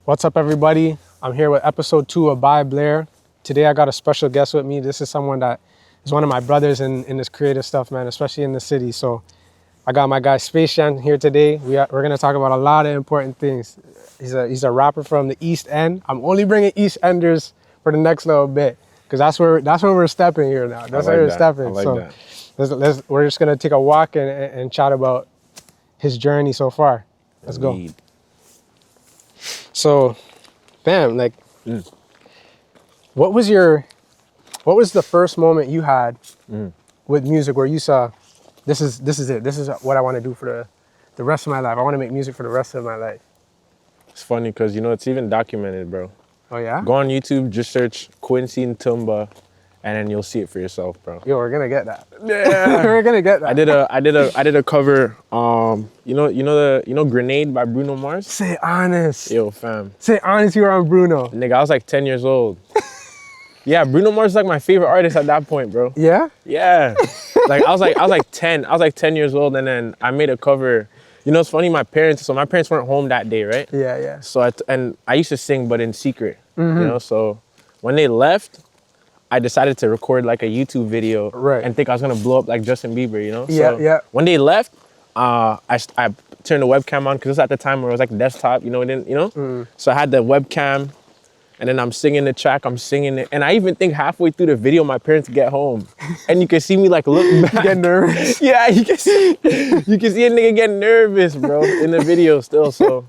What's up, everybody? I'm here with episode 2 of BY BLAIR. Today I got a special guest with me. This is someone that is one of my brothers in this creative stuff, man, especially in the city. So I got my guy SpaceJxm here today. We're gonna talk about a lot of important things. He's a rapper from the East End. I'm only bringing East Enders for the next little bit because that's where we're stepping here now. That's where we're stepping. I like that. We're just gonna take a walk and chat about his journey so far. Let's go. So, fam, like, what was the first moment you had with music where you saw, this is it. This is what I want to do for the rest of my life. I want to make music for the rest of my life. It's funny because, you know, it's even documented, bro. Oh, yeah? Go on YouTube, just search Quincy and Tumba, and then you'll see it for yourself, bro. Yo, we're gonna get that. Yeah. We're gonna get that. I did a cover, you know Grenade by Bruno Mars? Say honest. Yo, fam. Say honest, you were on Bruno. Nigga, I was like 10 years old. Yeah, Bruno Mars is like my favorite artist at that point, bro. Yeah? Yeah. Like I was like 10 years old, and then I made a cover. You know, it's funny, my parents weren't home that day, right? Yeah. So I used to sing, but in secret, you know? So when they left, I decided to record like a YouTube video and think I was gonna blow up like Justin Bieber, you know? Yeah. When they left, I turned the webcam on because it was at the time where it was like desktop, you know, it didn't, you know? So I had the webcam, and then I'm singing the track, I'm singing it. And I even think halfway through the video, my parents get home. And you can see me like look back. Get nervous. Yeah, you can see a nigga get nervous, bro, in the video still. So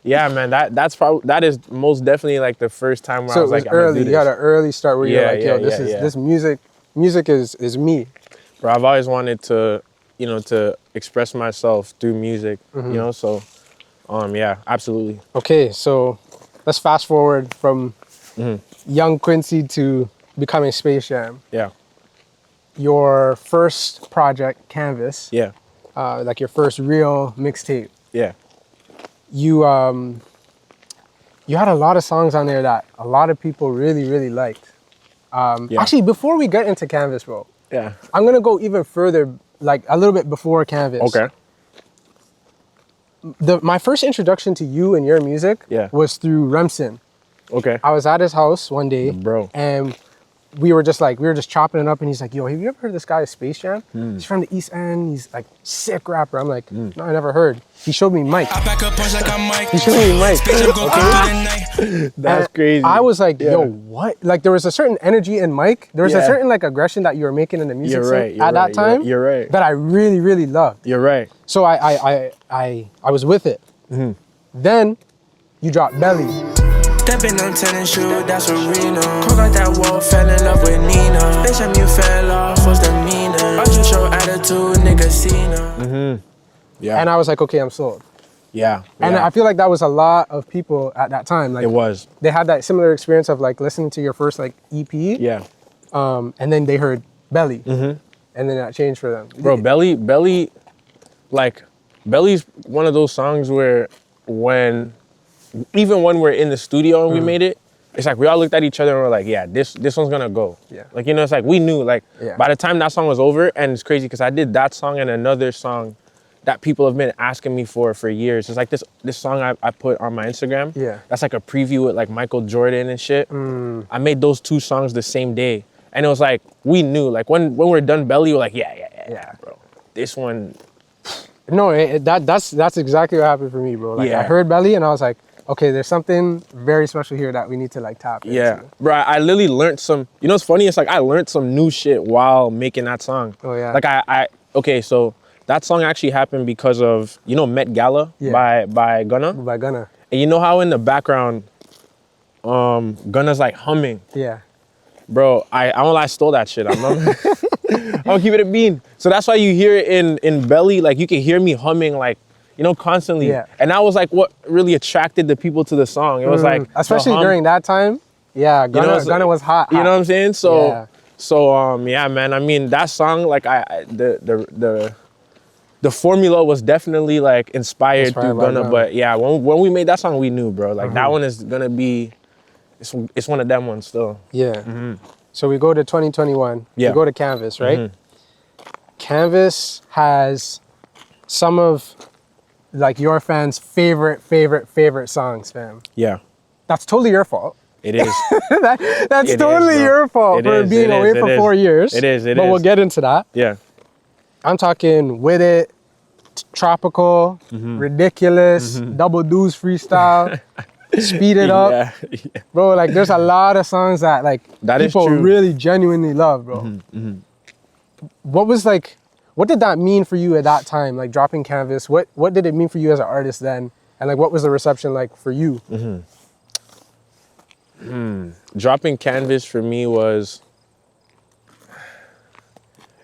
yeah, man, that is most definitely like the first time where I was like, early. You had an early start where you're like, yo, this music is me. Bro, I've always wanted to, you know, to express myself through music, you know, so yeah, absolutely. Okay, so let's fast forward from young Quincy to becoming SpaceJxm. Yeah. Your first project, Canvas. Yeah. Like your first real mixtape. Yeah. You had a lot of songs on there that a lot of people really, really liked. Actually, before we get into Canvas, bro, I'm gonna go even further, like a little bit before Canvas. Okay. My first introduction to you and your music was through Remsen. Okay. I was at his house one day, bro, and we were just chopping it up, and he's like, yo, have you ever heard of this guy SpaceJxm? He's from the East End. He's like sick rapper. I'm like, no, I never heard. He showed me Mike. He showed me Mike. Okay. That's crazy. I was like, yo, what? Like there was a certain energy in Mike. There was a certain like aggression that you were making in the music scene at that time. You're right. That I really, really loved. You're right. So I was with it. Then you dropped Belly. Stepping on tennis shoes, that's a Reno. Coke out that wall, fell in love with Nina. Bitch, you fell off, what's the meaning? I just show attitude, nigga, Cena. Yeah. And I was like, okay, I'm sold. Yeah. And I feel like that was a lot of people at that time. Like it was. They had that similar experience of like listening to your first like EP. Yeah. And then they heard Belly. And then that changed for them. Bro, Belly's one of those songs where even when we're in the studio and we made it, it's like we all looked at each other and we're like, yeah, this one's gonna go. Yeah. Like, you know, it's like we knew, like by the time that song was over, and it's crazy because I did that song and another song that people have been asking me for years. It's like this song I put on my Instagram. Yeah. That's like a preview with like Michael Jordan and shit. I made those 2 songs the same day. And it was like, we knew, like when we're done Belly, we're like, yeah, bro. This one. No, that's exactly what happened for me, bro. Like I heard Belly and I was like, okay, there's something very special here that we need to like tap into. Yeah, bro, I literally learned some, you know what's funny? It's like I learned some new shit while making that song. Oh yeah. Like okay, so that song actually happened because of, you know, Met Gala by Gunna? By Gunna. And you know how in the background, Gunna's like humming? Yeah. Bro, I stole that shit. I'm gonna keep it a bean. So that's why you hear it in Belly, like you can hear me humming like, you know, constantly. Yeah. And that was like what really attracted the people to the song. It was like, especially during that time. Yeah, Gunna was hot. You know what I'm saying? So, yeah, man. I mean, that song, like the formula was definitely like inspired through Gunna. But yeah, when we made that song, we knew, bro. Like that one is gonna be, it's one of them ones still. Yeah. So we go to 2021. Yeah. We go to Canvas, right? Canvas has some of like your fans' favorite songs, fam. Yeah. That's totally your fault. It is. That's It totally is, bro. your fault It for is, being it away is, for it 4 years. It is. But we'll get into that. Yeah. I'm talking with it, tropical, ridiculous, double deuce freestyle, speed it up. Yeah. Bro, like there's a lot of songs that like That is people true. really genuinely love, bro. What did that mean for you at that time, like dropping Canvas? What did it mean for you as an artist then? And like what was the reception like for you? Dropping Canvas for me was,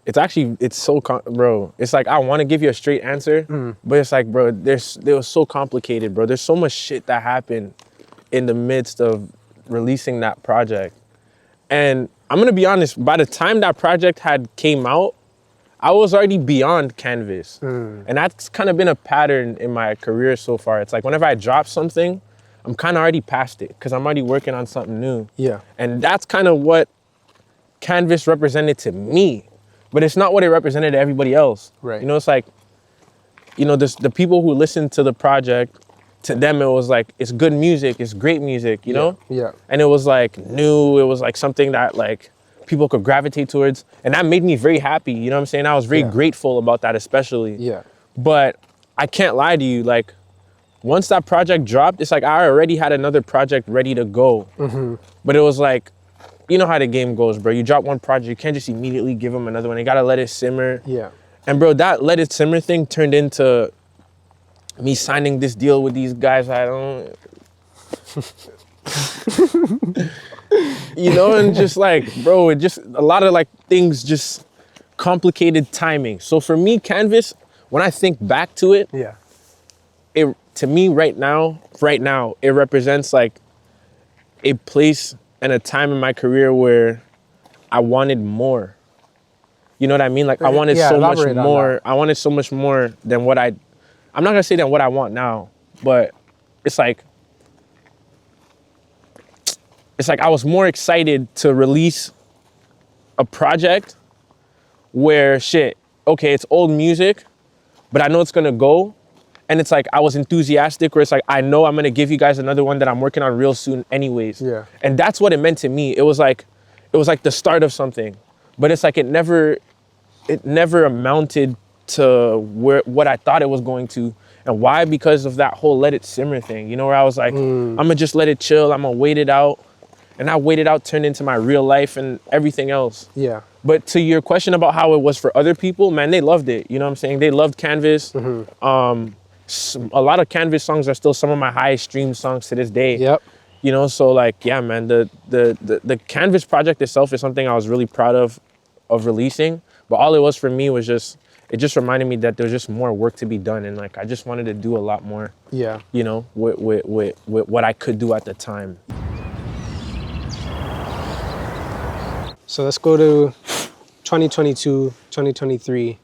it's so, bro, it's like, I want to give you a straight answer, but it's like, bro, it was so complicated, bro. There's so much shit that happened in the midst of releasing that project. And I'm going to be honest, by the time that project had came out, I was already beyond Canvas. And that's kind of been a pattern in my career so far. It's like whenever I drop something, I'm kind of already past it because I'm already working on something new. Yeah. And that's kind of what Canvas represented to me, but it's not what it represented to everybody else. Right. You know, it's like, you know, the people who listened to the project, to them it was like, it's good music, it's great music, you know? Yeah. And it was like new, it was like something that like people could gravitate towards. And that made me very happy, you know what I'm saying? I was very grateful about that especially. Yeah. But I can't lie to you, like, once that project dropped, it's like I already had another project ready to go. But it was like, you know how the game goes, bro. You drop one project, you can't just immediately give them another one. You gotta let it simmer. Yeah. And bro, that let it simmer thing turned into me signing this deal with these guys. I don't, you know, and just like, bro, it just, a lot of like things just complicated timing. So for me, Canvas, when I think back to it, Yeah. it, to me right now, it represents like a place and a time in my career where I wanted more. You know what I mean? Like I wanted so much more. I wanted so much more than what I'm not gonna say than what I want now, but it's like I was more excited to release a project where shit, okay, it's old music, but I know it's gonna go. And it's like, I was enthusiastic where it's like, I know I'm gonna give you guys another one that I'm working on real soon anyways. Yeah. And that's what it meant to me. It was like the start of something, but it's like, it never amounted to what I thought it was going to. And why? Because of that whole let it simmer thing, you know, where I was like, I'm gonna just let it chill. I'm gonna wait it out. And that wait it out turned into my real life and everything else. Yeah. But to your question about how it was for other people, man, they loved it. You know what I'm saying? They loved Canvas. A lot of Canvas songs are still some of my highest streamed songs to this day. Yep. You know, so like, yeah, man, the Canvas project itself is something I was really proud of releasing. But all it was for me was it just reminded me that there's just more work to be done. And like, I just wanted to do a lot more, Yeah. you know, with what I could do at the time. So let's go to 2022, 2023.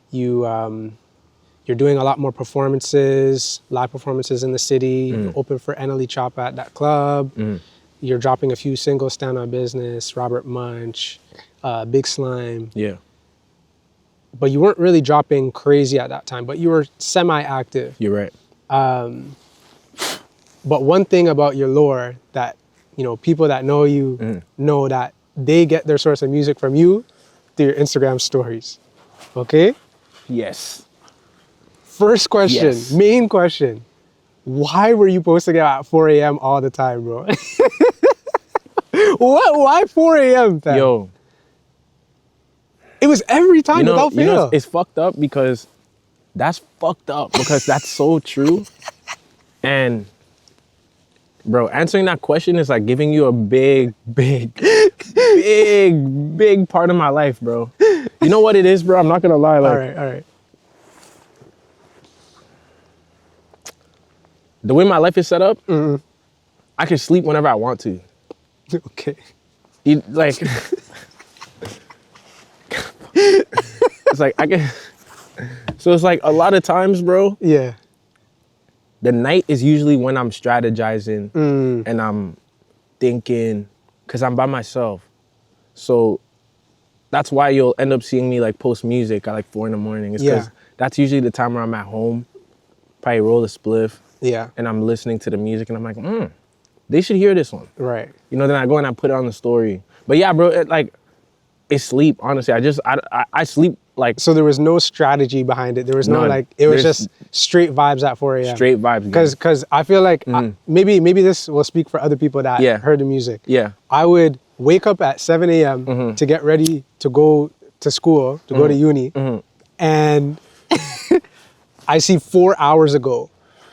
You're doing a lot more performances, live performances in the city. You're open for Enely Chop at that club. You're dropping a few singles, Stand on Business, Robert Munch, Big Slime. Yeah. But you weren't really dropping crazy at that time, but you were semi-active. You're right. But one thing about your lore that, you know, people that know you know that they get their source of music from you through your Instagram stories. Okay? Yes. First question, Yes. main question. Why were you posting it at 4 a.m. all the time, bro? Why 4 a.m., fam? Yo. It was every time without fail. You know, it's fucked up because that's fucked up because that's so true. And bro, answering that question is like giving you a big part of my life, bro. You know what it is, bro? I'm not gonna lie. Like, All right. The way my life is set up, I can sleep whenever I want to. Okay. Like, it's like I can. So it's like a lot of times, bro. Yeah. The night is usually when I'm strategizing and I'm thinking, cause I'm by myself. So that's why you'll end up seeing me like post music at like 4 a.m. It's cause that's usually the time where I'm at home, probably roll a spliff. Yeah. And I'm listening to the music and I'm like, they should hear this one. Right. You know, then I go and I put it on the story. But yeah, bro, it's sleep, honestly. I sleep like... So there was no strategy behind it. There was no None. like, it was just straight vibes at 4 a.m. Straight vibes. Because I feel like maybe this will speak for other people that heard the music. Yeah. I would wake up at 7 a.m. to get ready to go to school, to go to uni. And I see 4 hours ago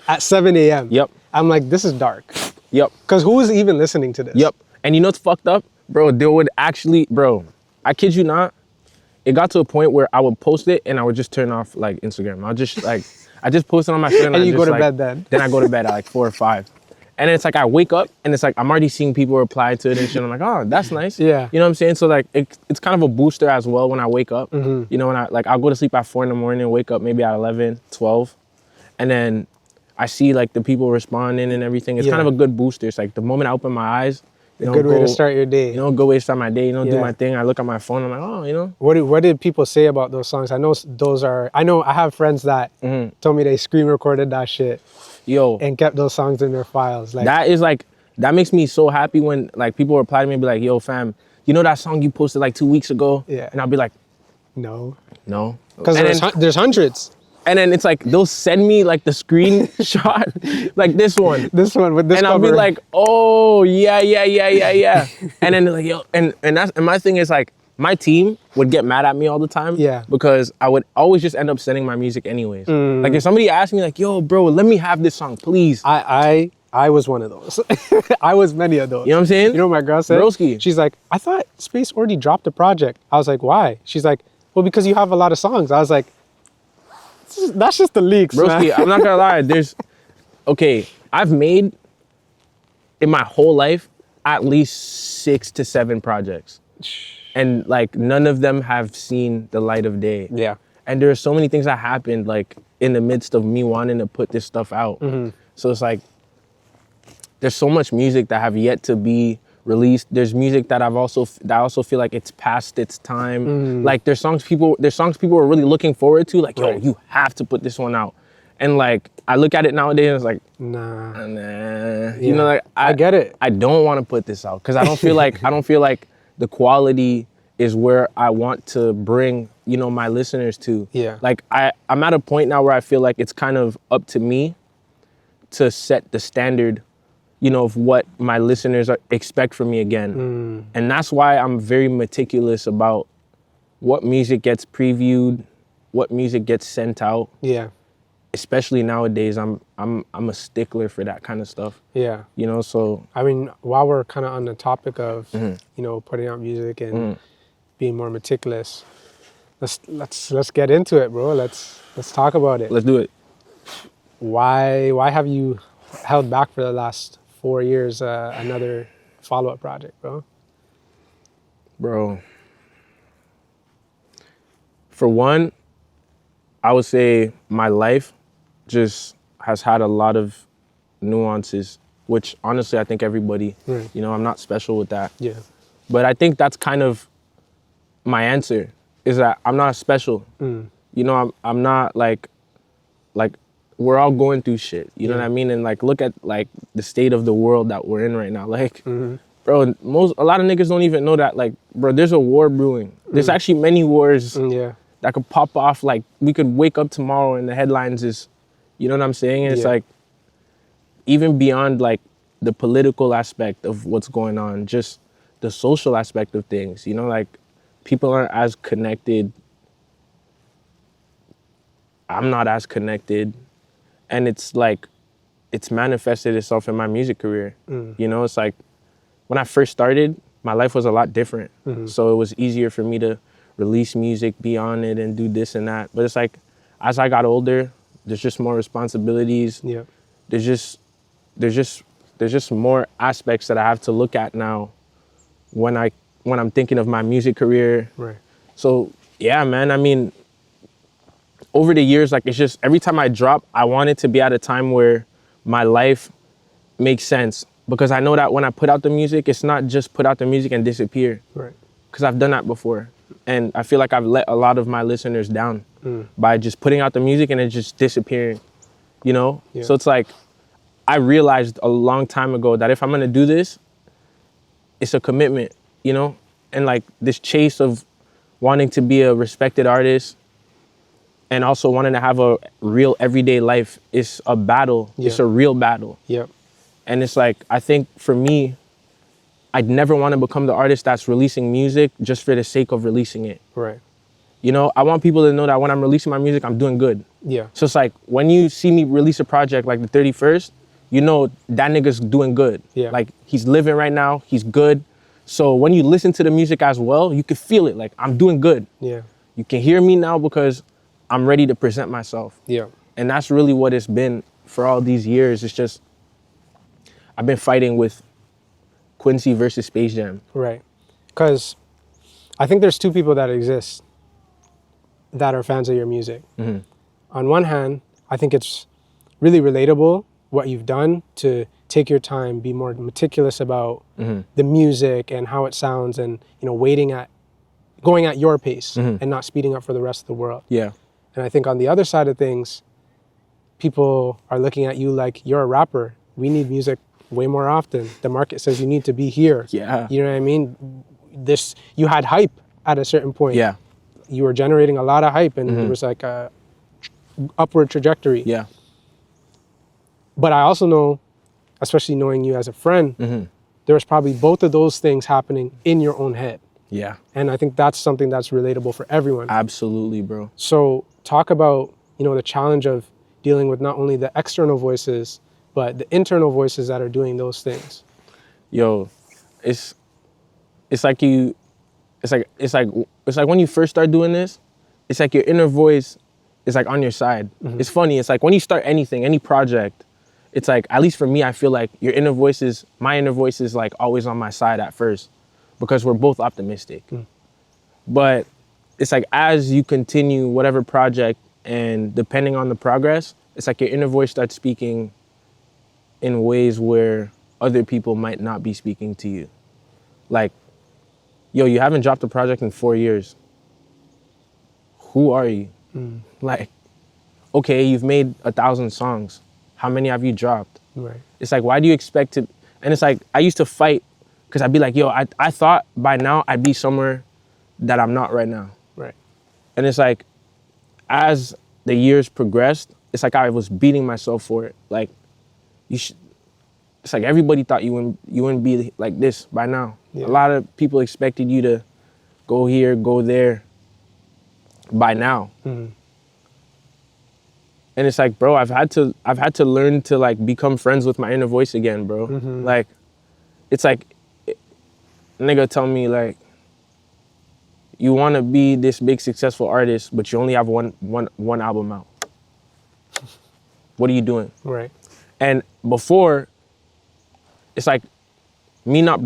at 7 a.m. Yep. I'm like, this is dark. Yep. Because who is even listening to this? Yep. And you know what's fucked up? Bro, there would actually, bro, I kid you not, it got to a point where I would post it and I would just turn off like Instagram. I'll just like, I just post it on my phone. And you go to like, bed then? Then I go to bed at like 4 or 5. And then it's like I wake up and it's like I'm already seeing people reply to it and shit. I'm like, oh, that's nice. Yeah. You know what I'm saying? So like it's kind of a booster as well when I wake up. You know, when I'll go to sleep at 4 in the morning, wake up maybe at 11, 12. And then I see like the people responding and everything. It's kind of a good booster. It's like the moment I open my eyes, you know, good way to start your day. You know, good way to start my day. You know, do my thing. I look at my phone. I'm like, oh, you know. What did people say about those songs? I know I have friends that told me they screen recorded that shit. Yo. And kept those songs in their files. Like that makes me so happy when like people reply to me and be like, yo, fam, you know that song you posted like 2 weeks ago? Yeah. And I'll be like, no. Because there's hundreds. And then it's like, they'll send me like the screenshot, like this one. This one with this and cover. I'll be like, oh, yeah. And then they're like, yo, and my thing is like, my team would get mad at me all the time. Yeah. Because I would always just end up sending my music anyways. Like if somebody asked me like, yo, bro, let me have this song, please. I was one of those. I was many of those. You know what I'm saying? You know what my girl said? Broski. She's like, I thought Space already dropped a project. I was like, why? She's like, well, because you have a lot of songs. I was like, that's just the leaks, Broski, man. I'm not gonna lie. I've made in my whole life at least 6 to 7 projects. And like none of them have seen the light of day. Yeah. And there are so many things that happened like in the midst of me wanting to put this stuff out. So it's like, there's so much music that have yet to be released. There's music that I also feel like it's past its time. Like there's songs people are really looking forward to. Like, yo, you have to put this one out. And like I look at it nowadays and it's like, nah. You know, like I get it. I don't want to put this out because I don't feel like the quality is where I want to bring, you know, my listeners to. Yeah. Like I'm at a point now where I feel like it's kind of up to me to set the standard, you know, of what my listeners expect from me again. And that's why I'm very meticulous about what music gets previewed, what music gets sent out. Yeah. Especially nowadays, I'm a stickler for that kind of stuff. Yeah. You know, so I mean, while we're kind of on the topic of, you know, putting out music and being more meticulous, let's get into it, bro. Let's talk about it. Let's do it. Why have you held back for the last 4 years another follow-up project, bro? Bro, for one, I would say my life just has had a lot of nuances, which honestly I think everybody, you know, I'm not special with that. Yeah. But I think that's kind of my answer, is that I'm not special. You know, I'm not like we're all going through shit, you know what I mean? And like, look at like the state of the world that we're in right now. Like, bro, a lot of niggas don't even know that, like, bro, there's a war brewing. There's actually many wars that could pop off. Like, we could wake up tomorrow and the headlines is, you know what I'm saying? And it's like, even beyond like the political aspect of what's going on, just the social aspect of things, you know, like people aren't as connected. I'm not as connected. And it's like, it's manifested itself in my music career. You know, it's like, when I first started, my life was a lot different. So it was easier for me to release music, be on it, and do this and that. But it's like, as I got older, there's just more responsibilities. Yeah. There's just more aspects that I have to look at now when I'm thinking of my music career. Right. So yeah, man, I mean, over the years, like, it's just every time I drop, I want it to be at a time where my life makes sense. Because I know that when I put out the music, it's not just put out the music and disappear. Right. Because I've done that before. And I feel like I've let a lot of my listeners down by just putting out the music and it just disappearing, you know? Yeah. So it's like, I realized a long time ago that if I'm gonna do this, it's a commitment, you know? And like this chase of wanting to be a respected artist and also wanting to have a real everyday life is a battle. Yeah. It's a real battle. Yep. And it's like, I think for me, I'd never want to become the artist that's releasing music just for the sake of releasing it. Right. You know, I want people to know that when I'm releasing my music, I'm doing good. Yeah. So it's like, when you see me release a project like the 31st, you know that nigga's doing good. Yeah. Like, he's living right now, he's good. So when you listen to the music as well, you can feel it, like, I'm doing good. Yeah. You can hear me now because I'm ready to present myself. Yeah. And that's really what it's been for all these years. It's just, I've been fighting with Quincy versus SpaceJxm. Right. Because I think there's two people that exist that are fans of your music. Mm-hmm. On one hand, I think it's really relatable what you've done to take your time, be more meticulous about the music and how it sounds, and you know, going at your pace and not speeding up for the rest of the world. Yeah. And I think on the other side of things, people are looking at you like you're a rapper. We need music way more often. The market says you need to be here. Yeah. You know what I mean? You had hype at a certain point. Yeah. You were generating a lot of hype, and it was like a upward trajectory. Yeah. But I also know, especially knowing you as a friend, there was probably both of those things happening in your own head. Yeah. And I think that's something that's relatable for everyone. Absolutely, bro. So talk about, you know, the challenge of dealing with not only the external voices, but the internal voices that are doing those things. Yo, it's like when you first start doing this, it's like your inner voice is like on your side. It's funny. It's like when you start anything, any project, it's like, at least for me, I feel like my inner voice is like always on my side at first, because we're both optimistic. But it's like, as you continue whatever project, and depending on the progress, it's like your inner voice starts speaking in ways where other people might not be speaking to you. Like, yo, you haven't dropped a project in 4 years. Who are you? Like, okay, you've made 1,000 songs. How many have you dropped? Right. It's like, why do you expect to? And it's like, I used to fight because I'd be like, yo, I thought by now I'd be somewhere that I'm not right now. Right. And it's like, as the years progressed, it's like I was beating myself for it. Like, it's like everybody thought you wouldn't be like this by now. Yeah. A lot of people expected you to go here, go there by now. And it's like, bro, I've had to learn to like become friends with my inner voice again, bro. Like, it's like, nigga tell me like, you want to be this big successful artist, but you only have one album out. What are you doing? Right. And before, it's like me not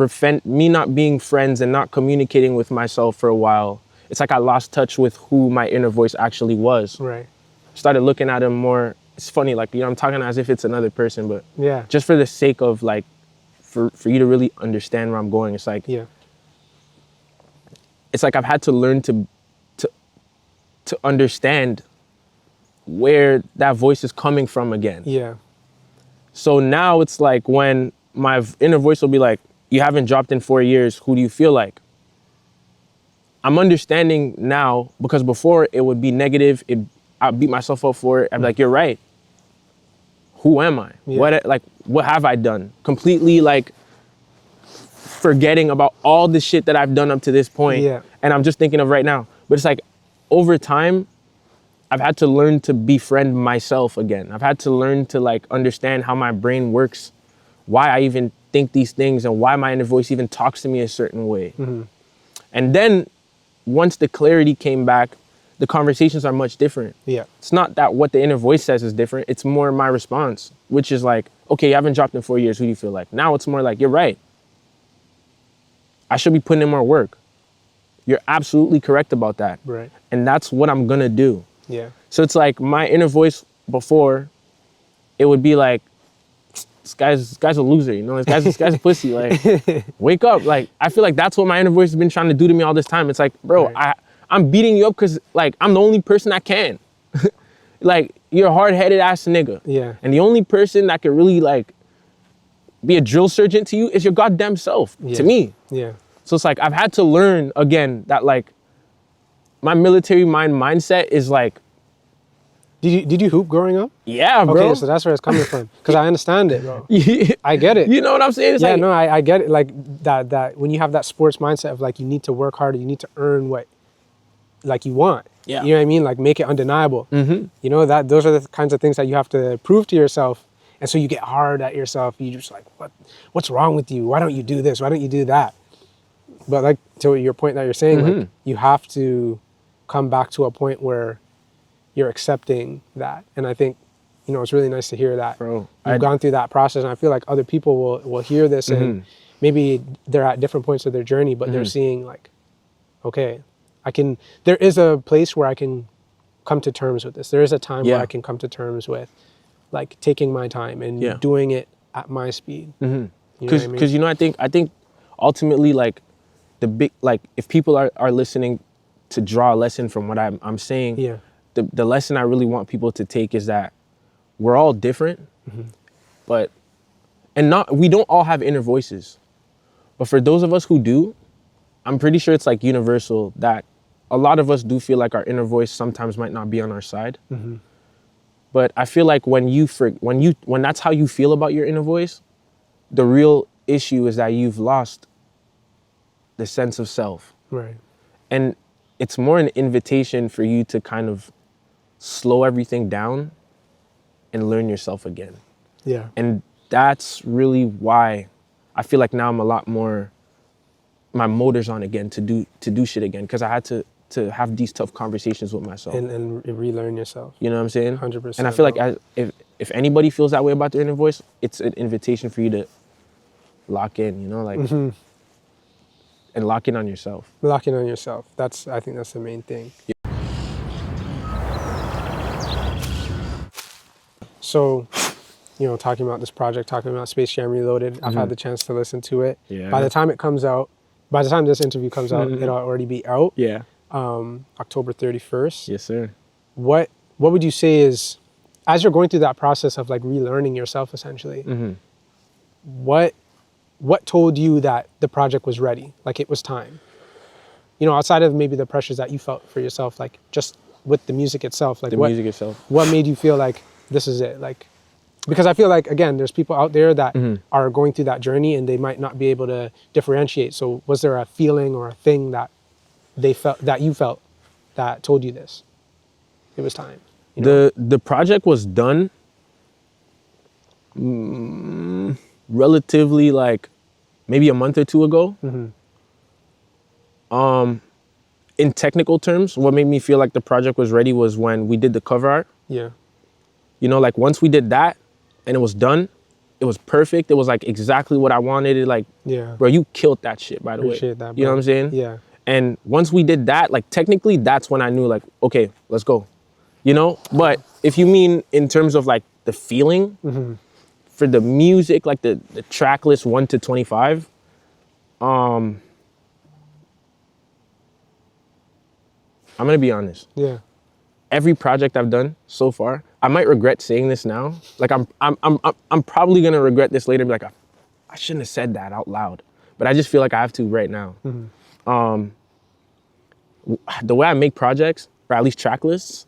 being friends and not communicating with myself for a while. It's like I lost touch with who my inner voice actually was. Right. Started looking at him more. It's funny, like, you know, I'm talking as if it's another person, but yeah, just for the sake of like, for you to really understand where I'm going, it's like, yeah, it's like I've had to learn to understand where that voice is coming from again. Yeah. So now it's like when my inner voice will be like, you haven't dropped in 4 years, who do you feel like? I'm understanding now, because before it would be negative, I'd beat myself up for it. I'd be like, you're right. Who am I? Yeah. What have I done? Completely like forgetting about all the shit that I've done up to this point. Yeah. And I'm just thinking of right now. But it's like, over time, I've had to learn to befriend myself again. I've had to learn to like understand how my brain works, why I even think these things, and why my inner voice even talks to me a certain way. And then once the clarity came back, the conversations are much different. Yeah. It's not that what the inner voice says is different. It's more my response, which is like, okay, you haven't dropped in 4 years. Who do you feel like? Now it's more like, you're right. I should be putting in more work. You're absolutely correct about that. Right. And that's what I'm gonna do. Yeah. So it's like my inner voice before, it would be like, this guy's a loser, you know? This guy's a pussy. Like, wake up. Like, I feel like that's what my inner voice has been trying to do to me all this time. It's like, bro, right. I'm beating you up because like I'm the only person that can. Like, you're a hard-headed ass nigga. Yeah. And the only person that could really like be a drill sergeant to you is your goddamn self, to me. Yeah. So it's like, I've had to learn again that like my military mindset is like, Did you hoop growing up? yeah, bro. Okay, so that's where it's coming from. Because I understand it, bro. Yeah. I get it. You know what I'm saying? It's Yeah, like, no, I get it. Like that when you have that sports mindset of like you need to work harder, you need to earn what like you want. Yeah. You know what I mean? Like make it undeniable. Mm-hmm. You know, that those are the kinds of things that you have to prove to yourself. And so you get hard at yourself. You just like, what's wrong with you? Why don't you do this? Why don't you do that? But like to your point that you're saying, like you have to come back to a point where you're accepting that. And I think, you know, it's really nice to hear that. Bro, You've gone through that process, and I feel like other people will hear this and maybe they're at different points of their journey, but they're seeing like, okay, there is a place where I can come to terms with this. There is a time where I can come to terms with like taking my time and doing it at my speed. Because you know, I think ultimately like the big, like if people are listening to draw a lesson from what I'm saying, the lesson I really want people to take is that we're all different, but we don't all have inner voices. But for those of us who do, I'm pretty sure it's like universal that a lot of us do feel like our inner voice sometimes might not be on our side. But I feel like when that's how you feel about your inner voice, the real issue is that you've lost the sense of self. Right. And it's more an invitation for you to kind of slow everything down and learn yourself again. Yeah. And that's really why I feel like now I'm a lot more, my motor's on again to do shit again, because I had to have these tough conversations with myself. And relearn yourself. You know what I'm saying? 100%. And I feel like if anybody feels that way about their inner voice, it's an invitation for you to lock in, you know, like, and lock in on yourself. Locking on yourself. I think that's the main thing. Yeah. So, you know, talking about this project, talking about SpaceJxm Reloaded, I've had the chance to listen to it. Yeah. By the time this interview comes out, it'll already be out. Yeah. October 31st. Yes, sir. What would you say is, as you're going through that process of like relearning yourself essentially, what told you that the project was ready, like it was time? You know, outside of maybe the pressures that you felt for yourself, like just with the music itself, like what made you feel like this is it? Like, because I feel like, again, there's people out there that are going through that journey and they might not be able to differentiate. So was there a feeling or a thing that you felt that told you this? It was time. You know? The project was done relatively like maybe a month or two ago. In technical terms, what made me feel like the project was ready was when we did the cover art. Yeah. You know, like once we did that and it was done, it was perfect. It was like exactly what I wanted. It like, bro, you killed that shit, by the way. Appreciate that, bro. You know what I'm saying? Yeah. And once we did that, like technically that's when I knew like, okay, let's go. You know? But if you mean in terms of like the feeling for the music, like the track list 1 to 25, I'm gonna be honest. Yeah. Every project I've done so far, I might regret saying this now. Like I'm probably gonna regret this later. Be like, I shouldn't have said that out loud, but I just feel like I have to right now. The way I make projects, or at least track lists,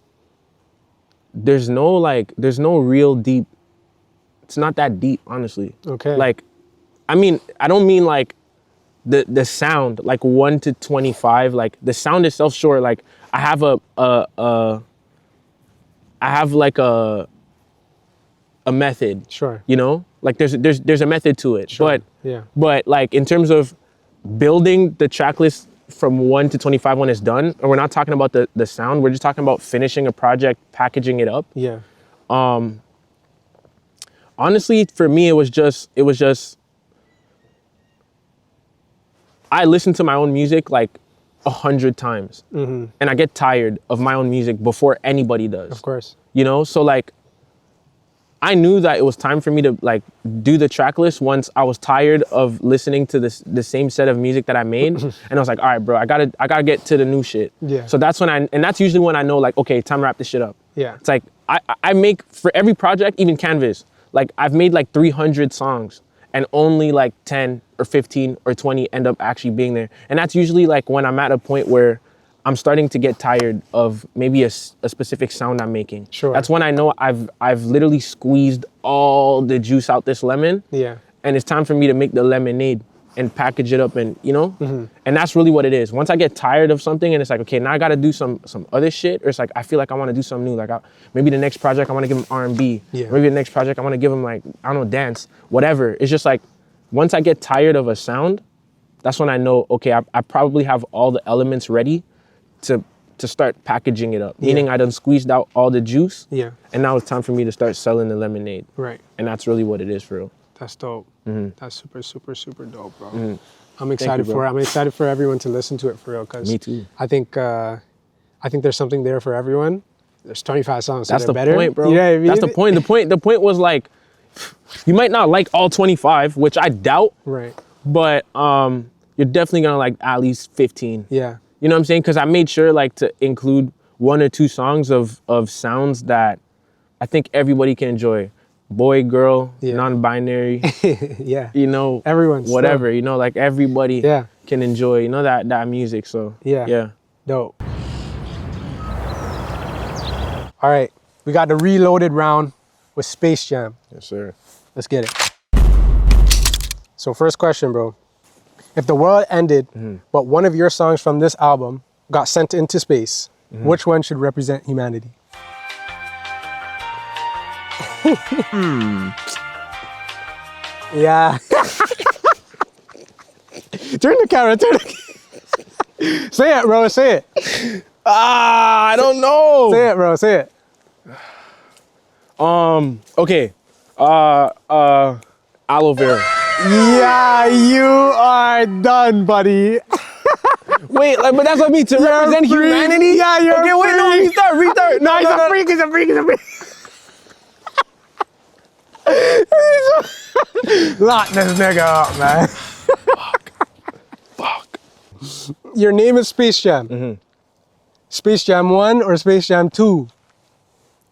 there's no real deep. It's not that deep, honestly. Okay. Like, I mean, I don't mean like the sound, like 1 to 25, like the sound itself, sure. Like I have a method. Sure. You know, like there's a method to it. Sure. But like in terms of building the track list from 1 to 25 when it's done, and we're not talking about the sound, we're just talking about finishing a project, packaging it up. Yeah. Honestly, for me, it was just I listen to my own music like 100 times, and I get tired of my own music before anybody does. Of course. You know, so like I knew that it was time for me to like do the track list once I was tired of listening to the same set of music that I made, and I was like, all right, bro, I gotta get to the new shit. Yeah. So that's when and that's usually when I know like, okay, time to wrap this shit up. Yeah. It's like I make for every project, even Canvas, like I've made like 300 songs and only like 10 or 15 or 20 end up actually being there. And that's usually like when I'm at a point where I'm starting to get tired of maybe a specific sound I'm making. Sure. That's when I know I've literally squeezed all the juice out this lemon. Yeah. And it's time for me to make the lemonade and package it up and, you know? And that's really what it is. Once I get tired of something and it's like, okay, now I gotta do some other shit, or it's like, I feel like I wanna do something new. Like maybe the next project I wanna give them R&B. Yeah. Maybe the next project I wanna give them like, I don't know, dance, whatever. It's just like, once I get tired of a sound, that's when I know, okay, I probably have all the elements ready to start packaging it up. Meaning I done squeezed out all the juice. Yeah. And now it's time for me to start selling the lemonade. Right. And that's really what it is for real. That's dope. That's super, super, super dope, bro. I'm you, excited bro. for it. I'm excited for everyone to listen to it for real. Cause Me too. I think there's something there for everyone. There's 25 songs. So That's the better. point, bro. You know what I mean? That's the point. The point was like, you might not like all 25, which I doubt, Right. but you're definitely gonna like at least 15. Yeah. You know what I'm saying? Because I made sure like to include 1 or 2 songs of sounds that I think everybody can enjoy. Boy, girl, non-binary, Yeah. you know, Everyone's whatever, you know, like everybody can enjoy, you know, that music. So yeah. Dope. All right. We got the reloaded round with SpaceJxm. Yes, sir. Let's get it. So first question, bro. If the world ended, but one of your songs from this album got sent into space, which one should represent humanity? Yeah. Turn the camera, Say it, bro, say it. I don't know. Say it, bro, say it. Okay. Aloe vera. Yeah, you are done, buddy. Wait, like, but that's what I mean, to represent freak. humanity? Yeah, you're okay, wait, no, freak. restart. No, he's a freak, he's a freak, he's a freak. Lock this nigga up, man. Fuck. Your name is SpaceJxm. SpaceJxm 1 or SpaceJxm 2?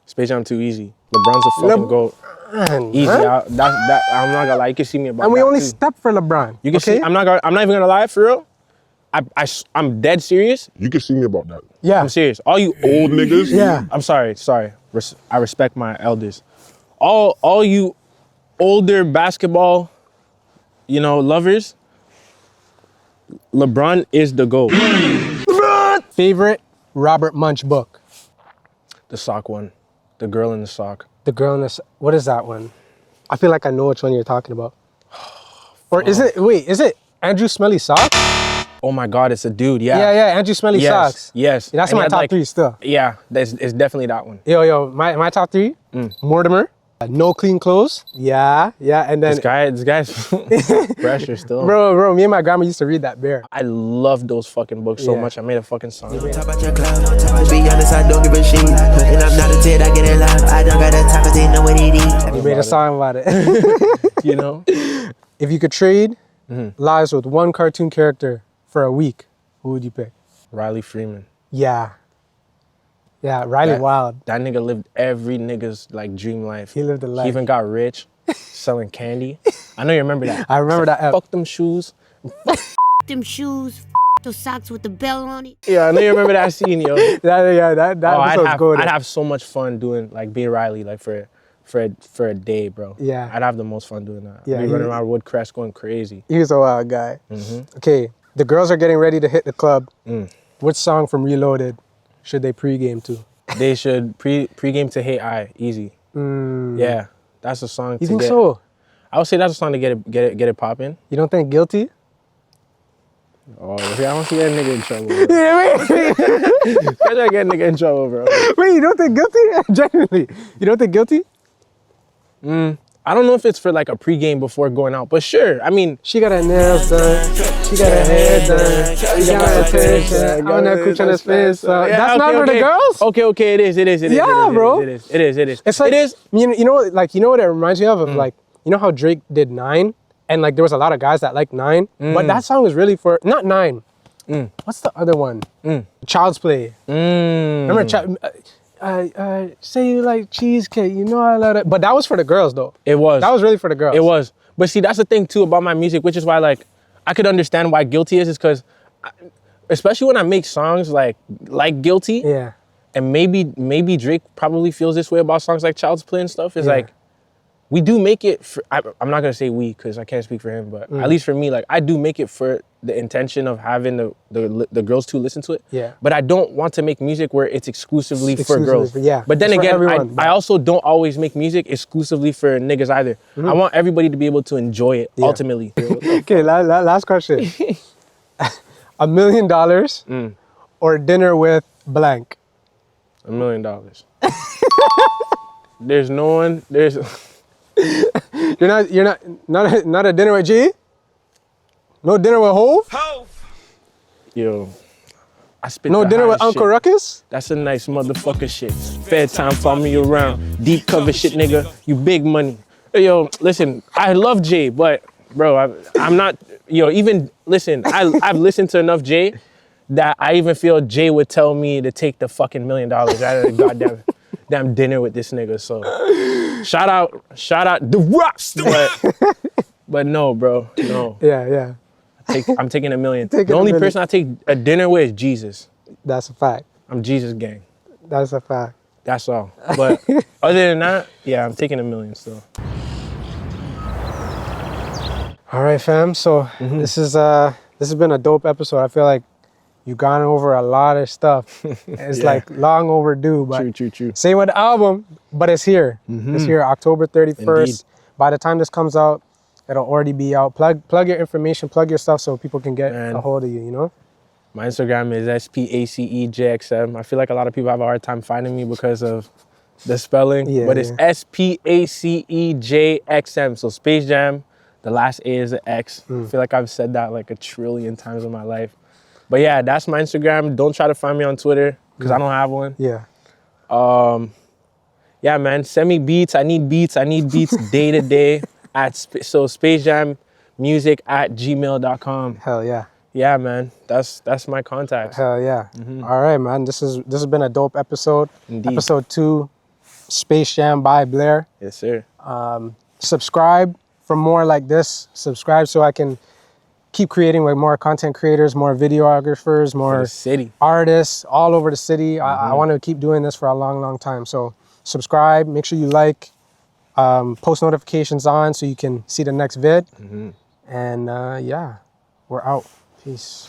SpaceJxm too easy. LeBron's a fucking GOAT. Easy. Huh? I'm not gonna lie. You can see me about And we that only too. stepped for LeBron. You can see. I'm not even gonna lie for real. I'm dead serious. You can see me about that. Yeah. I'm serious. All you old niggas. Yeah. I'm sorry. I respect my elders. All you older basketball, you know, lovers. LeBron is the GOAT. Favorite Robert Munch book? The sock one. The girl in the sock. The Girl in the... What is that one? I feel like I know which one you're talking about. Or is it Andrew Smelly Socks? Oh my God, it's a dude. Yeah. Yeah, Andrew Smelly Socks. Yes. That's And my he had, top like, 3 still. Yeah, it's definitely that one. Yo, my top 3? Mortimer. No Clean Clothes. Yeah, and then... This guy's pressure still. Bro, me and my grandma used to read that bear. I love those fucking books so Yeah. much. I made a fucking song. Talk about your club. To be honest, I don't give a shit. And I'm not a 10, I get in love. I don't gotta talk, cause they know what it is. You made a song about it. You know? If you could trade lives with one cartoon character for a week, who would you pick? Riley Freeman. Yeah, Riley Wild. That nigga lived every nigga's like dream life. He lived a life. He even got rich selling candy. I know you remember that. I remember that. Fuck them shoes. Them shoes, those socks with the bell on it. Yeah, I know you remember that scene, yo. That episode's good. I'd have so much fun doing like being Riley like for a day, bro. Yeah. I'd have the most fun doing that. Yeah, I'd be running around Woodcrest going crazy. He was a wild guy. Okay, the girls are getting ready to hit the club. Which song from Reloaded should they pregame to? They should pregame to Hey I, easy. Yeah, that's a song. You think so? I would say that's a song to get it popping. You don't think Guilty? Oh, I don't see that nigga in trouble. Bro. Yeah, wait. I try to get a nigga in trouble, bro. Wait, you don't think Guilty? Genuinely, you don't think Guilty? I don't know if it's for like a pregame before going out, but sure. I mean, She got her nails done. She got her hair done. She got her attention. On that cooch on his face. That's not for the girls? Okay, it is. Yeah, bro. It is. It's like, it is. You know what it reminds me of? Like, you know how Drake did 9? And like, there was a lot of guys that liked 9. But that song was really for, not 9. What's the other one? Child's Play. Remember, say you like cheesecake, you know I love it. But that was for the girls though. It was. That was really for the girls. It was. But see, that's the thing too about my music, which is why like I could understand why Guilty is because especially when I make songs like Guilty. Yeah. And maybe Drake probably feels this way about songs like Child's Play and stuff. Is like, we do make it for, I'm not gonna say we because I can't speak for him, but at least for me, like I do make it for the intention of having the girls to listen to it. Yeah. But I don't want to make music where it's exclusively for girls. Yeah. But then It's for again, everyone, I also don't always make music exclusively for niggas either. I want everybody to be able to enjoy it ultimately. Okay, last question. $1 million or dinner with blank? $1 million. There's no one. You're not a dinner with G? No dinner with Hove? Yo, I spit No the dinner with hottest Uncle shit. Ruckus? That's a nice motherfucker shit. Fair time, follow me around. Deep cover shit, nigga. You big money. Yo, listen, I love Jay, but bro, I'm not. Yo, even listen, I've listened to enough Jay that I even feel Jay would tell me to take the fucking $1 million out of the damn dinner with this nigga. So shout out the rocks. But no, bro, no. Yeah. I'm taking $1 million. Taking The $1 only million. person I take a dinner with is Jesus. That's a fact. I'm Jesus gang. That's a fact. That's all. But other than that, yeah, I'm taking $1 million still. All right, fam. So this has been a dope episode. I feel like you've gone over a lot of stuff. It's like long overdue, but True. same with the album, but it's here. It's here, October 31st. Indeed. By the time this comes out, it'll already be out. Plug your information, plug your stuff so people can get a hold of you, you know? My Instagram is SpaceJxm. I feel like a lot of people have a hard time finding me because of the spelling, but it's SpaceJxm. So Space Jam, the last A is an X. I feel like I've said that like 1 trillion times in my life. But yeah, that's my Instagram. Don't try to find me on Twitter because I don't have one. Yeah. Yeah, man, send me beats. I need beats day to day so SpaceJammusic@gmail.com. Hell yeah. Yeah, man, that's my contact. Hell yeah. All right, man. This has been a dope episode. Indeed. Episode 2, Space Jam by Blair. Yes, sir. Subscribe for more like this. Subscribe so I can keep creating with more content creators, more videographers, more city. artists all over the city. I want to keep doing this for a long time. So subscribe, make sure you like, post notifications on so you can see the next vid. And yeah, we're out. Peace.